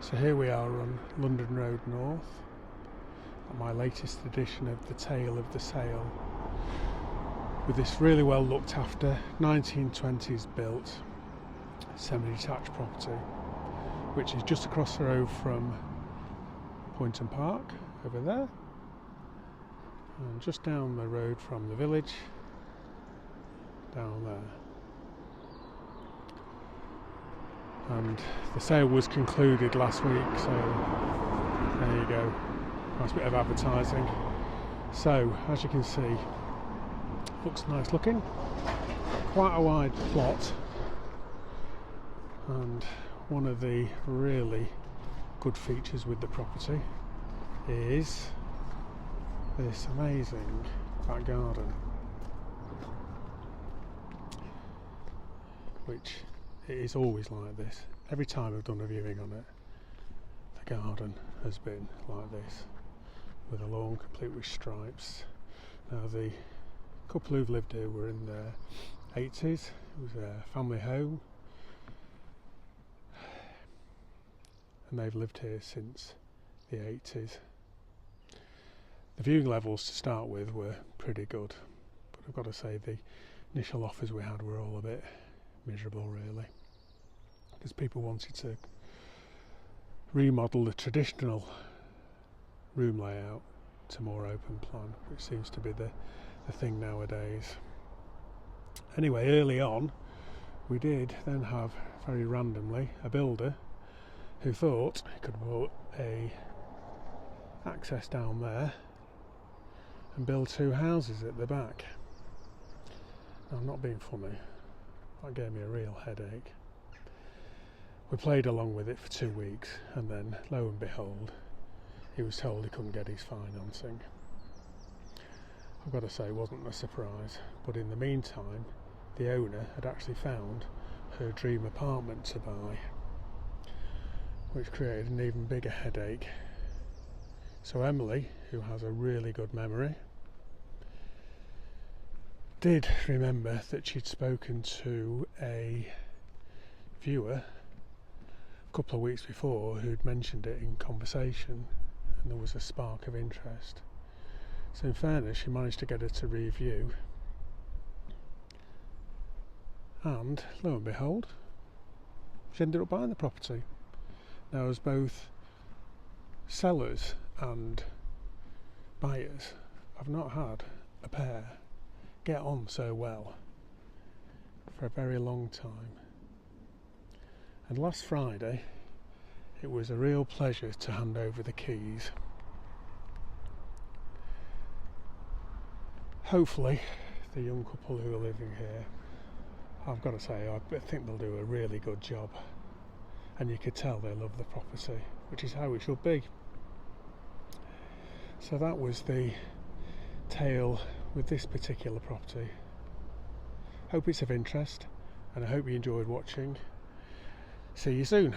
So here we are on London Road North, at my latest edition of The Tale of the Sale, with this really well looked after 1920s built semi-detached property, which is just across the road from Poynton Park over there, and just down the road from the village down there. And the sale was concluded last week, so there you go, nice bit of advertising. So as you can see, looks nice looking, got quite a wide plot, and one of the really good features with the property is this amazing back garden, which it is always like this. Every time I've done a viewing on it, the garden has been like this, with a lawn complete with stripes. Now the couple who've lived here were in their 80s. It was a family home, and they've lived here since the 80s. The viewing levels to start with were pretty good, but I've got to say the initial offers we had were all a bit miserable really, because people wanted to remodel the traditional room layout to more open plan, which seems to be the thing nowadays. Anyway, early on we did then have, very randomly, a builder who thought he could put a access down there and build two houses at the back. Now, I'm not being funny, that gave me a real headache. We played along with it for 2 weeks, and then lo and behold, he was told he couldn't get his financing. I've got to say, it wasn't a surprise, but in the meantime the owner had actually found her dream apartment to buy, which created an even bigger headache. So Emily, who has a really good memory, did remember that she'd spoken to a viewer a couple of weeks before who'd mentioned it in conversation, and there was a spark of interest. So in fairness, she managed to get her to review, and lo and behold, she ended up buying the property. Now, as both sellers and buyers, I've not had a pair get on so well for a very long time. And last Friday it was a real pleasure to hand over the keys. Hopefully the young couple who are living here, I've got to say, I think they'll do a really good job, and you could tell they love the property, which is how it should be. So that was the tale with this particular property. Hope it's of interest, and I hope you enjoyed watching. See you soon.